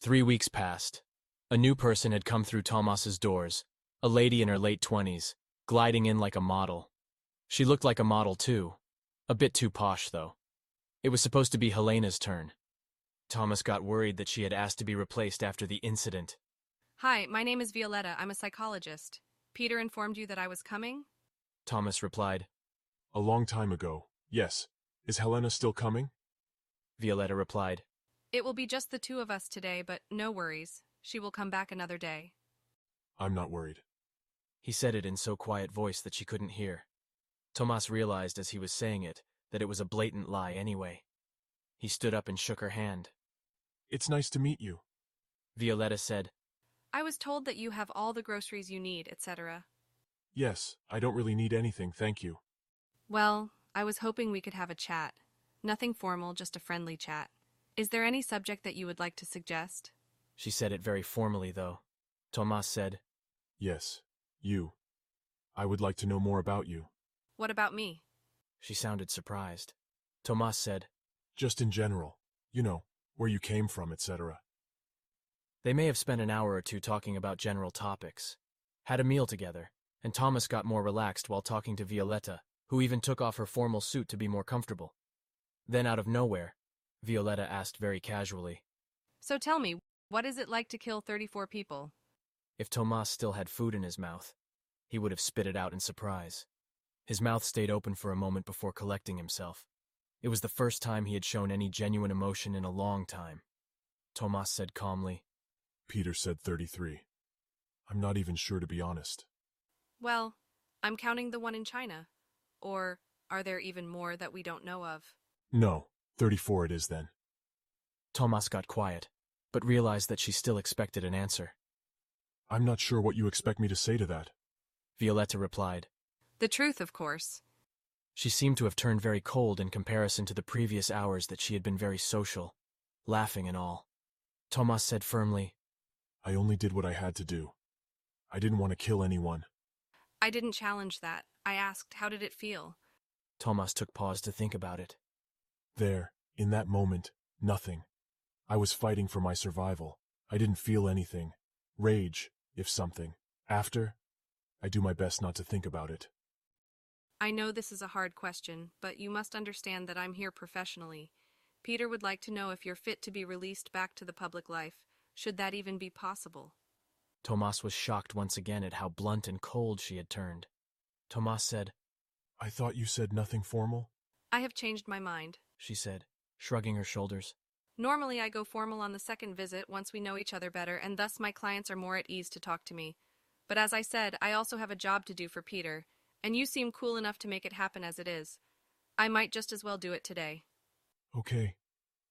3 weeks passed. A new person had come through Tomas's doors, a lady in her late 20s, gliding in like a model. She looked like a model too. A bit too posh, though. It was supposed to be Helena's turn. Tomas got worried that she had asked to be replaced after the incident. Hi, my name is Violetta. I'm a psychologist. Peter informed you that I was coming? Tomas replied. A long time ago, yes. Is Helena still coming? Violetta replied. It will be just the two of us today, but no worries. She will come back another day. I'm not worried. He said it in so quiet voice that she couldn't hear. Tomas realized as he was saying it that it was a blatant lie anyway. He stood up and shook her hand. It's nice to meet you. Violetta said. I was told that you have all the groceries you need, etc. Yes, I don't really need anything, thank you. Well, I was hoping we could have a chat. Nothing formal, just a friendly chat. Is there any subject that you would like to suggest? She said it very formally, though. Tomas said. Yes, you. I would like to know more about you. What about me? She sounded surprised. Tomas said. Just in general. You know, where you came from, etc. They may have spent an hour or two talking about general topics, had a meal together, and Tomas got more relaxed while talking to Violetta, who even took off her formal suit to be more comfortable. Then out of nowhere, Violetta asked very casually. So tell me, what is it like to kill 34 people? If Tomas still had food in his mouth, he would have spit it out in surprise. His mouth stayed open for a moment before collecting himself. It was the first time he had shown any genuine emotion in a long time. Tomas said calmly. Peter said 33. I'm not even sure, to be honest. Well, I'm counting the one in China. Or are there even more that we don't know of? No, 34 it is then. Tomas got quiet, but realized that she still expected an answer. I'm not sure what you expect me to say to that. Violetta replied. The truth, of course. She seemed to have turned very cold in comparison to the previous hours that she had been very social, laughing and all. Tomas said firmly. I only did what I had to do. I didn't want to kill anyone. I didn't challenge that. I asked, how did it feel? Tomas took pause to think about it. There, in that moment, nothing. I was fighting for my survival. I didn't feel anything. Rage, if something. After, I do my best not to think about it. I know this is a hard question, but you must understand that I'm here professionally. Peter would like to know if you're fit to be released back to the public life. Should that even be possible? Tomas was shocked once again at how blunt and cold she had turned. Tomas said, I thought you said nothing formal? I have changed my mind, she said, shrugging her shoulders. Normally I go formal on the second visit once we know each other better, and thus my clients are more at ease to talk to me. But as I said, I also have a job to do for Peter, and you seem cool enough to make it happen as it is. I might just as well do it today. Okay.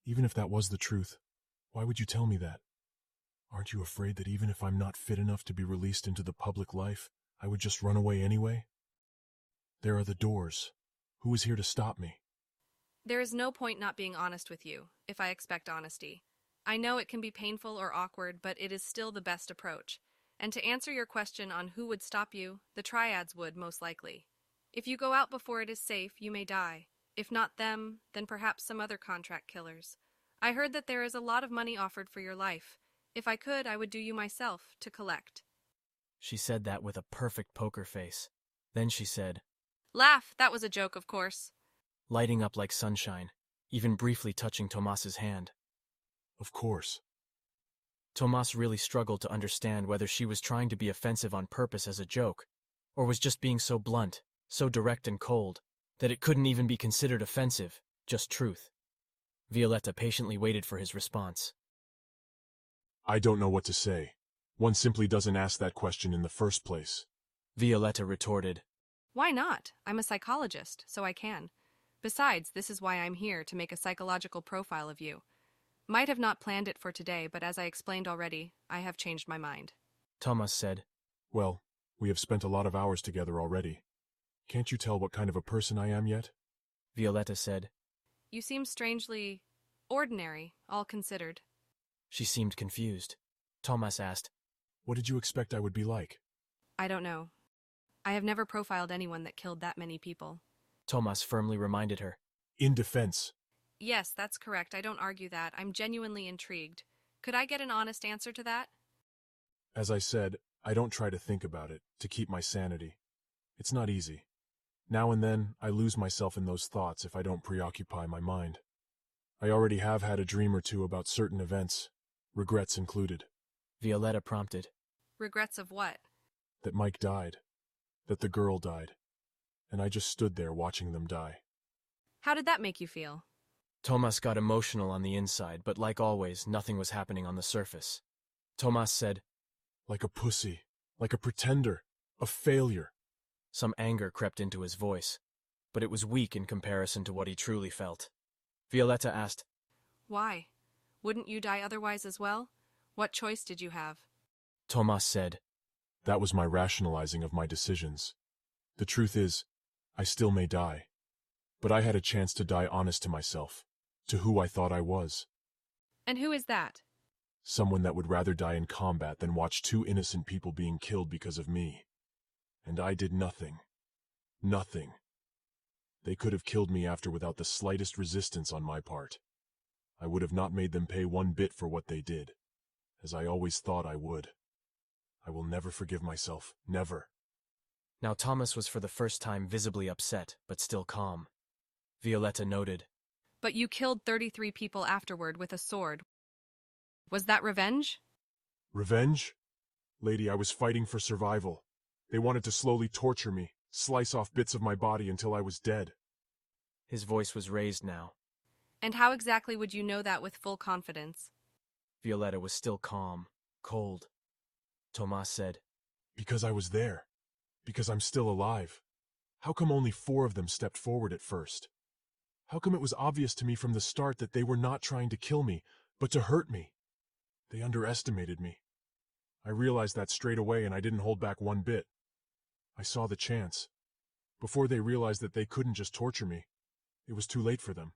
Even if that was the truth, why would you tell me that? Aren't you afraid that even if I'm not fit enough to be released into the public life, I would just run away anyway? There are the doors. Who is here to stop me? There is no point not being honest with you, if I expect honesty. I know it can be painful or awkward, but it is still the best approach. And to answer your question on who would stop you, the Triads would, most likely. If you go out before it is safe, you may die. If not them, then perhaps some other contract killers. I heard that there is a lot of money offered for your life. If I could, I would do you myself, to collect. She said that with a perfect poker face. Then she said, Laugh, that was a joke, of course. Lighting up like sunshine, even briefly touching Tomas's hand. Of course. Tomas really struggled to understand whether she was trying to be offensive on purpose as a joke, or was just being so blunt, so direct and cold, that it couldn't even be considered offensive, just truth. Violetta patiently waited for his response. I don't know what to say. One simply doesn't ask that question in the first place. Violetta retorted. Why not? I'm a psychologist, so I can. Besides, this is why I'm here, to make a psychological profile of you. Might have not planned it for today, but as I explained already, I have changed my mind. Tomas said. Well, we have spent a lot of hours together already. Can't you tell what kind of a person I am yet? Violetta said. You seem strangely ordinary, all considered. She seemed confused. Tomas asked, What did you expect I would be like? I don't know. I have never profiled anyone that killed that many people. Tomas firmly reminded her. In defense. Yes, that's correct. I don't argue that. I'm genuinely intrigued. Could I get an honest answer to that? As I said, I don't try to think about it, to keep my sanity. It's not easy. Now and then, I lose myself in those thoughts if I don't preoccupy my mind. I already have had a dream or two about certain events, regrets included. Violetta prompted. Regrets of what? That Mike died. That the girl died. And I just stood there watching them die. How did that make you feel? Tomas got emotional on the inside, but like always, nothing was happening on the surface. Tomas said, Like a pussy. Like a pretender. A failure. Some anger crept into his voice, but it was weak in comparison to what he truly felt. Violetta asked, Why? Wouldn't you die otherwise as well? What choice did you have? Tomas said, That was my rationalizing of my decisions. The truth is, I still may die. But I had a chance to die honest to myself, to who I thought I was. And who is that? Someone that would rather die in combat than watch two innocent people being killed because of me. And I did nothing. Nothing. They could have killed me after without the slightest resistance on my part. I would have not made them pay one bit for what they did, as I always thought I would. I will never forgive myself, never. Now Tomas was for the first time visibly upset, but still calm. Violetta noted, But you killed 33 people afterward with a sword. Was that revenge? Revenge? Lady, I was fighting for survival. They wanted to slowly torture me, slice off bits of my body until I was dead. His voice was raised now. And how exactly would you know that with full confidence? Violetta was still calm, cold. Tomas said, Because I was there. Because I'm still alive. How come only 4 of them stepped forward at first? How come it was obvious to me from the start that they were not trying to kill me, but to hurt me? They underestimated me. I realized that straight away and I didn't hold back one bit. I saw the chance. Before they realized that they couldn't just torture me, it was too late for them.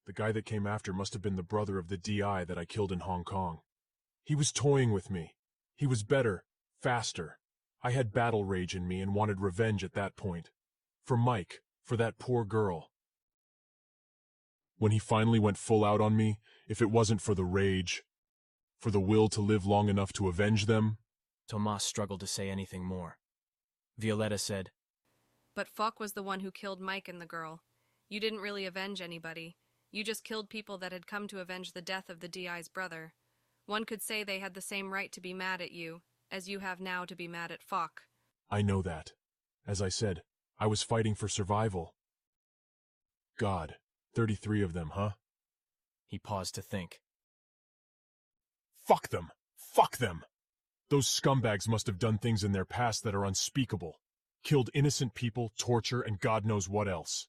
The guy that came after must have been the brother of the DI that I killed in Hong Kong. He was toying with me. He was better, faster. I had battle rage in me and wanted revenge at that point. For Mike, for that poor girl. When he finally went full out on me, if it wasn't for the rage, for the will to live long enough to avenge them. Tomas struggled to say anything more. Violetta said, But Falk was the one who killed Mike and the girl. You didn't really avenge anybody. You just killed people that had come to avenge the death of the DI's brother. One could say they had the same right to be mad at you, as you have now to be mad at Falk. I know that. As I said, I was fighting for survival. God, 33 of them, huh? He paused to think. Fuck them! Fuck them! Those scumbags must have done things in their past that are unspeakable. Killed innocent people, torture, and God knows what else.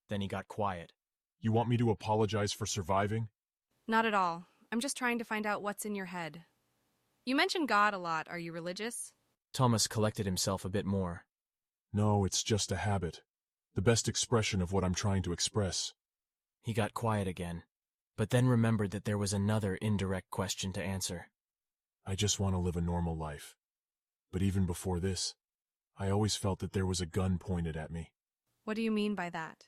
Then he got quiet. You want me to apologize for surviving? Not at all. I'm just trying to find out what's in your head. You mention God a lot. Are you religious? Tomas collected himself a bit more. No, it's just a habit. The best expression of what I'm trying to express. He got quiet again, but then remembered that there was another indirect question to answer. I just want to live a normal life. But even before this, I always felt that there was a gun pointed at me. What do you mean by that?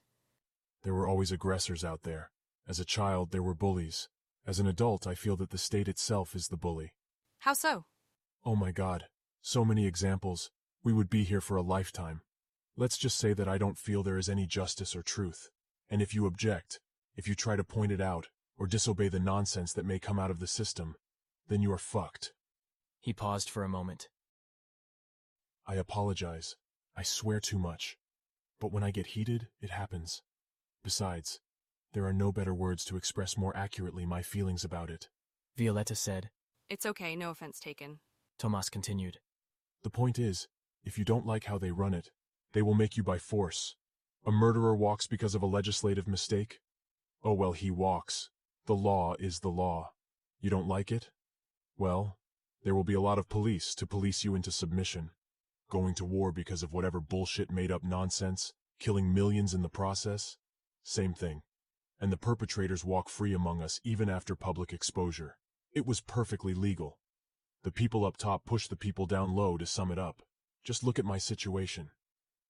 There were always aggressors out there. As a child, there were bullies. As an adult, I feel that the state itself is the bully. How so? Oh my God, so many examples. We would be here for a lifetime. Let's just say that I don't feel there is any justice or truth. And if you object, if you try to point it out, or disobey the nonsense that may come out of the system, then you are fucked. He paused for a moment. I apologize. I swear too much. But when I get heated, it happens. Besides, there are no better words to express more accurately my feelings about it. Violetta said. It's okay, no offense taken. Tomas continued. The point is, if you don't like how they run it, they will make you by force. A murderer walks because of a legislative mistake? Oh well, he walks. The law is the law. You don't like it? Well, there will be a lot of police to police you into submission. Going to war because of whatever bullshit made-up nonsense, killing millions in the process? Same thing. And the perpetrators walk free among us even after public exposure. It was perfectly legal. The people up top push the people down low to sum it up. Just look at my situation.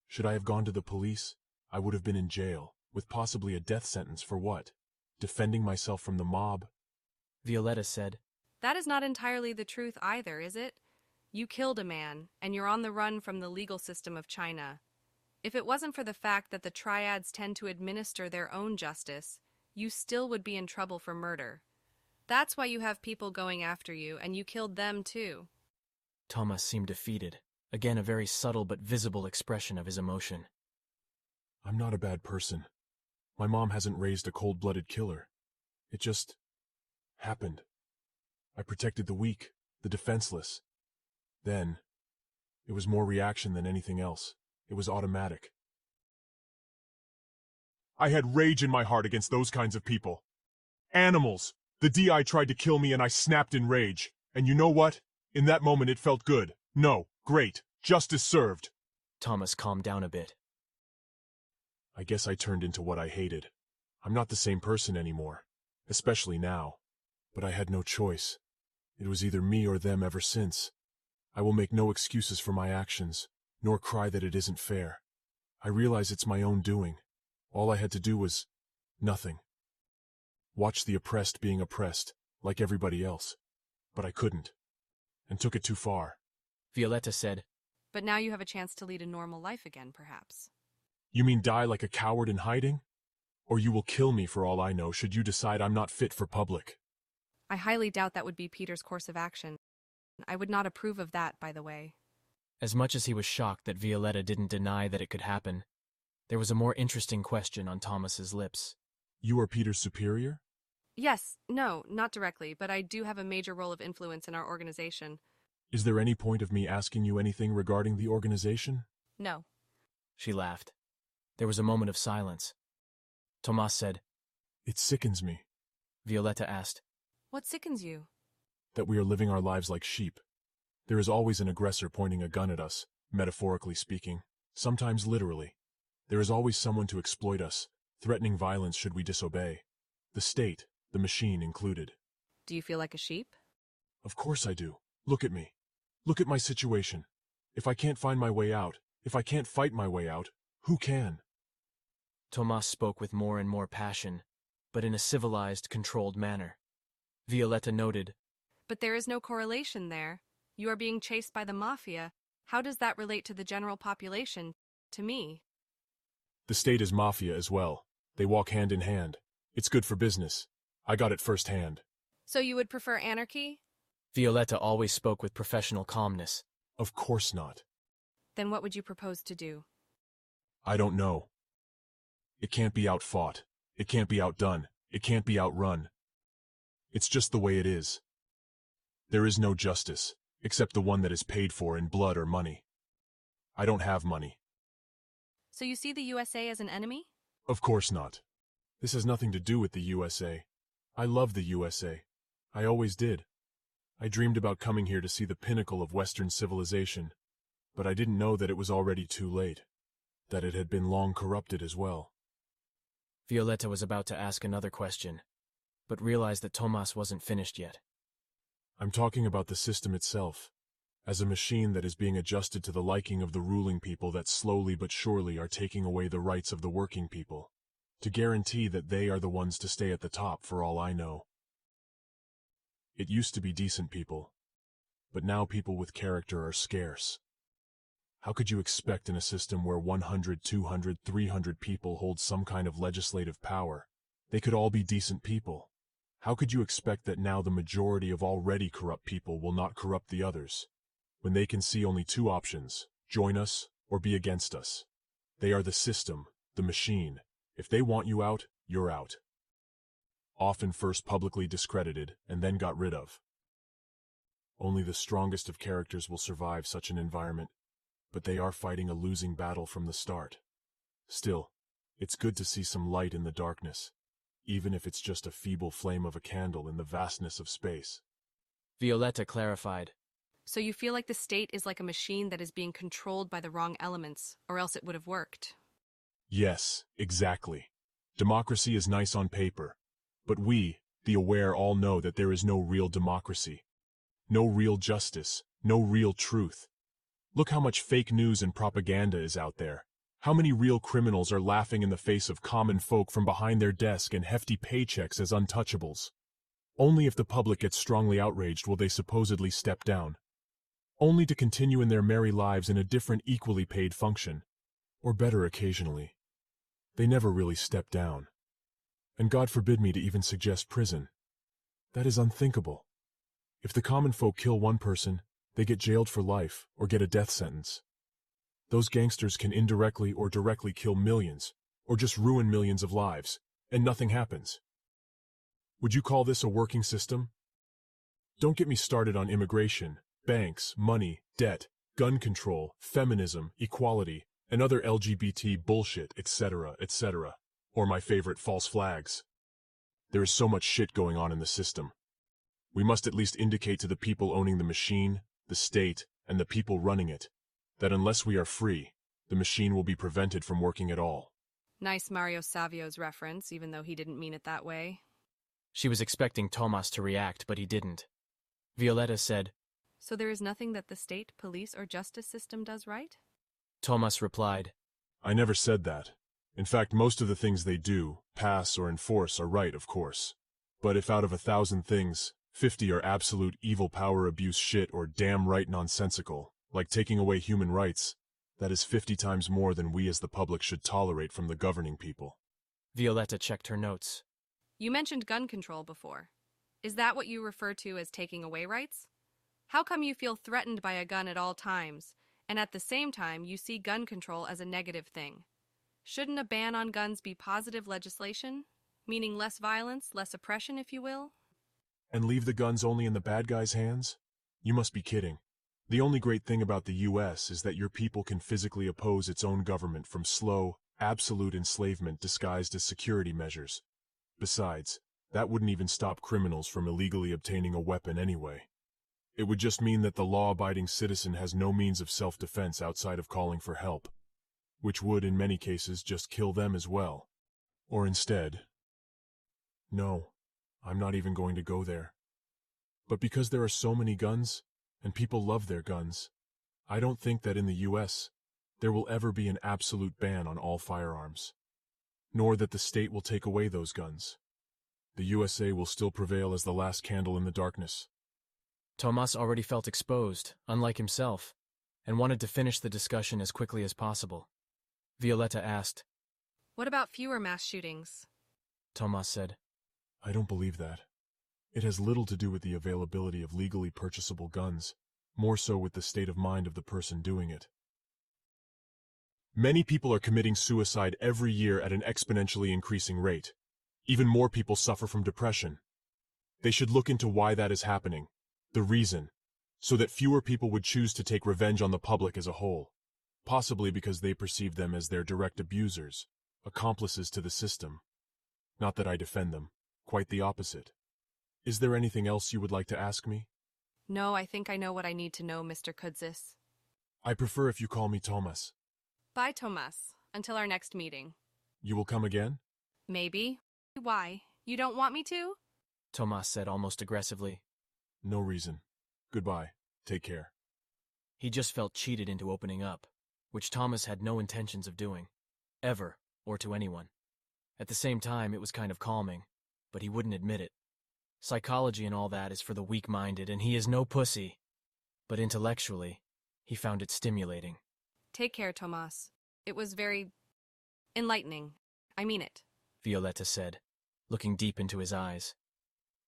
Should I have gone to the police? I would have been in jail, with possibly a death sentence for what? Defending myself from the mob? Violetta said. That is not entirely the truth either, is it? You killed a man, and you're on the run from the legal system of China. If it wasn't for the fact that the triads tend to administer their own justice, you still would be in trouble for murder. That's why you have people going after you, and you killed them too. Tomas seemed defeated, again a very subtle but visible expression of his emotion. I'm not a bad person. My mom hasn't raised a cold-blooded killer. It just happened. I protected the weak, the defenseless. Then, it was more reaction than anything else. It was automatic. I had rage in my heart against those kinds of people. Animals! The DI tried to kill me and I snapped in rage. And you know what? In that moment it felt good. No, great. Justice served. Tomas calmed down a bit. I guess I turned into what I hated. I'm not the same person anymore. Especially now. But I had no choice. It was either me or them ever since. I will make no excuses for my actions, nor cry that it isn't fair. I realize it's my own doing. All I had to do was nothing. Watch the oppressed being oppressed, like everybody else. But I couldn't, and took it too far. Violetta said, But now you have a chance to lead a normal life again, perhaps. You mean die like a coward in hiding? Or you will kill me for all I know should you decide I'm not fit for public. I highly doubt that would be Peter's course of action. I would not approve of that, by the way. As much as he was shocked that Violetta didn't deny that it could happen, there was a more interesting question on Tomas's lips. You are Peter's superior? Yes, no, not directly, but I do have a major role of influence in our organization. Is there any point of me asking you anything regarding the organization? No. She laughed. There was a moment of silence. Tomas said, It sickens me. Violetta asked, What sickens you? That we are living our lives like sheep. There is always an aggressor pointing a gun at us, metaphorically speaking, sometimes literally. There is always someone to exploit us, threatening violence should we disobey. The state, the machine included. Do you feel like a sheep? Of course I do. Look at me. Look at my situation. If I can't find my way out, if I can't fight my way out, who can? Tomas spoke with more and more passion, but in a civilized, controlled manner. Violetta noted, But there is no correlation there. You are being chased by the mafia. How does that relate to the general population, to me? The state is mafia as well. They walk hand in hand. It's good for business. I got it firsthand. So you would prefer anarchy? Violetta always spoke with professional calmness. Of course not. Then what would you propose to do? I don't know. It can't be outfought. It can't be outdone. It can't be outrun. It's just the way it is. There is no justice, except the one that is paid for in blood or money. I don't have money. So you see the USA as an enemy? Of course not. This has nothing to do with the USA. I love the USA. I always did. I dreamed about coming here to see the pinnacle of Western civilization, but I didn't know that it was already too late, that it had been long corrupted as well. Violetta was about to ask another question, but realized that Tomas wasn't finished yet. I'm talking about the system itself, as a machine that is being adjusted to the liking of the ruling people that slowly but surely are taking away the rights of the working people, to guarantee that they are the ones to stay at the top for all I know. It used to be decent people, but now people with character are scarce. How could you expect in a system where 100, 200, 300 people hold some kind of legislative power? They could all be decent people. How could you expect that now the majority of already corrupt people will not corrupt the others, when they can see only two options, join us or be against us? They are the system, the machine. If they want you out, you're out. Often first publicly discredited and then got rid of. Only the strongest of characters will survive such an environment, but they are fighting a losing battle from the start. Still, it's good to see some light in the darkness, even if it's just a feeble flame of a candle in the vastness of space. Violetta clarified. So you feel like the state is like a machine that is being controlled by the wrong elements, or else it would have worked. Yes, exactly. Democracy is nice on paper, but we, the aware, all know that there is no real democracy. No real justice, no real truth. Look how much fake news and propaganda is out there. How many real criminals are laughing in the face of common folk from behind their desk and hefty paychecks as untouchables? Only if the public gets strongly outraged will they supposedly step down. Only to continue in their merry lives in a different equally paid function. Or better occasionally. They never really step down. And God forbid me to even suggest prison. That is unthinkable. If the common folk kill one person, they get jailed for life or get a death sentence. Those gangsters can indirectly or directly kill millions, or just ruin millions of lives, and nothing happens. Would you call this a working system? Don't get me started on immigration, banks, money, debt, gun control, feminism, equality, and other LGBT bullshit, etc., etc., or my favorite, false flags. There is so much shit going on in the system. We must at least indicate to the people owning the machine, the state, and the people running it, that unless we are free, the machine will be prevented from working at all. Nice Mario Savio's reference, even though he didn't mean it that way. She was expecting Tomas to react, but he didn't. Violetta said, So there is nothing that the state, police, or justice system does right? Tomas replied, I never said that. In fact, most of the things they do, pass, or enforce are right, of course. But if out of 1,000 things, 50 are absolute evil power abuse shit or damn right nonsensical, like taking away human rights, that is 50 times more than we as the public should tolerate from the governing people. Violetta checked her notes. You mentioned gun control before. Is that what you refer to as taking away rights? How come you feel threatened by a gun at all times, and at the same time you see gun control as a negative thing? Shouldn't a ban on guns be positive legislation, meaning less violence, less oppression, if you will? And leave the guns only in the bad guys' hands? You must be kidding. The only great thing about the U.S. is that your people can physically oppose its own government from slow, absolute enslavement disguised as security measures. Besides, that wouldn't even stop criminals from illegally obtaining a weapon anyway. It would just mean that the law-abiding citizen has no means of self-defense outside of calling for help, which would, in many cases, just kill them as well. Or instead... No, I'm not even going to go there. But because there are so many guns, and people love their guns, I don't think that in the U.S. there will ever be an absolute ban on all firearms, nor that the state will take away those guns. The USA will still prevail as the last candle in the darkness. Tomas already felt exposed, unlike himself, and wanted to finish the discussion as quickly as possible. Violetta asked, What about fewer mass shootings? Tomas said, I don't believe that. It has little to do with the availability of legally purchasable guns, more so with the state of mind of the person doing it. Many people are committing suicide every year at an exponentially increasing rate. Even more people suffer from depression. They should look into why that is happening, the reason, so that fewer people would choose to take revenge on the public as a whole, possibly because they perceive them as their direct abusers, accomplices to the system. Not that I defend them, quite the opposite. Is there anything else you would like to ask me? No, I think I know what I need to know, Mr. Kudzis. I prefer if you call me Tomas. Bye, Tomas. Until our next meeting. You will come again? Maybe. Why? You don't want me to? Tomas said almost aggressively. No reason. Goodbye. Take care. He just felt cheated into opening up, which Tomas had no intentions of doing, ever, or to anyone. At the same time, it was kind of calming, but he wouldn't admit it. Psychology and all that is for the weak-minded, and he is no pussy. But intellectually, he found it stimulating. Take care, Tomas. It was very enlightening. I mean it. Violetta said, looking deep into his eyes.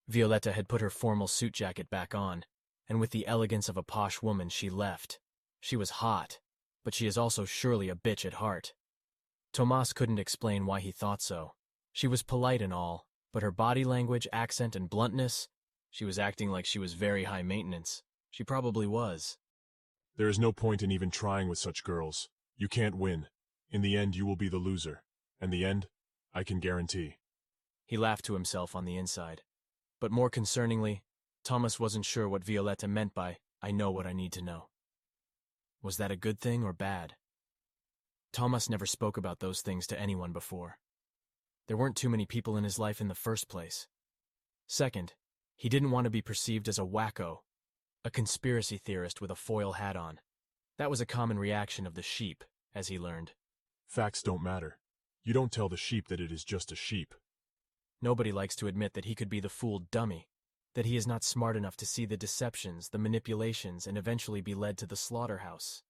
Violetta had put her formal suit jacket back on, and with the elegance of a posh woman she left. She was hot, but she is also surely a bitch at heart. Tomas couldn't explain why he thought so. She was polite and all, but her body language, accent, and bluntness, she was acting like she was very high maintenance. She probably was. There is no point in even trying with such girls. You can't win. In the end, you will be the loser. And the end, I can guarantee. He laughed to himself on the inside. But more concerningly, Tomas wasn't sure what Violetta meant by, I know what I need to know. Was that a good thing or bad? Tomas never spoke about those things to anyone before. There weren't too many people in his life in the first place. Second, he didn't want to be perceived as a wacko, a conspiracy theorist with a foil hat on. That was a common reaction of the sheep, as he learned. Facts don't matter. You don't tell the sheep that it is just a sheep. Nobody likes to admit that he could be the fooled dummy, that he is not smart enough to see the deceptions, the manipulations, and eventually be led to the slaughterhouse.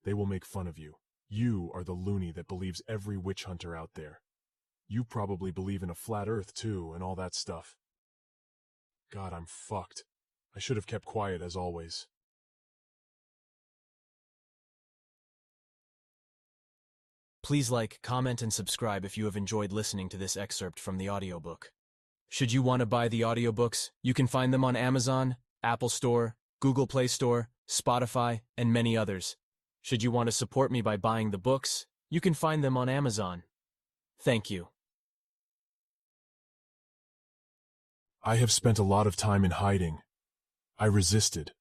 They will make fun of you. You are the loony that believes every witch hunter out there. You probably believe in a flat earth too, and all that stuff. God, I'm fucked. I should have kept quiet as always. Please like, comment, and subscribe if you have enjoyed listening to this excerpt from the audiobook. Should you want to buy the audiobooks, you can find them on Amazon, Apple Store, Google Play Store, Spotify, and many others. Should you want to support me by buying the books, you can find them on Amazon. Thank you. I have spent a lot of time in hiding. I resisted.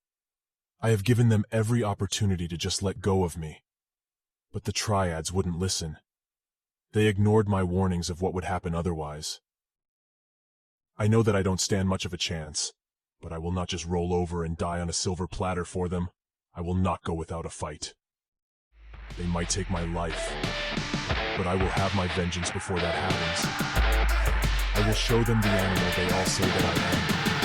I have given them every opportunity to just let go of me. But the Triads wouldn't listen. They ignored my warnings of what would happen otherwise. I know that I don't stand much of a chance, but I will not just roll over and die on a silver platter for them. I will not go without a fight. They might take my life, but I will have my vengeance before that happens. I will show them the animal they all say that I am.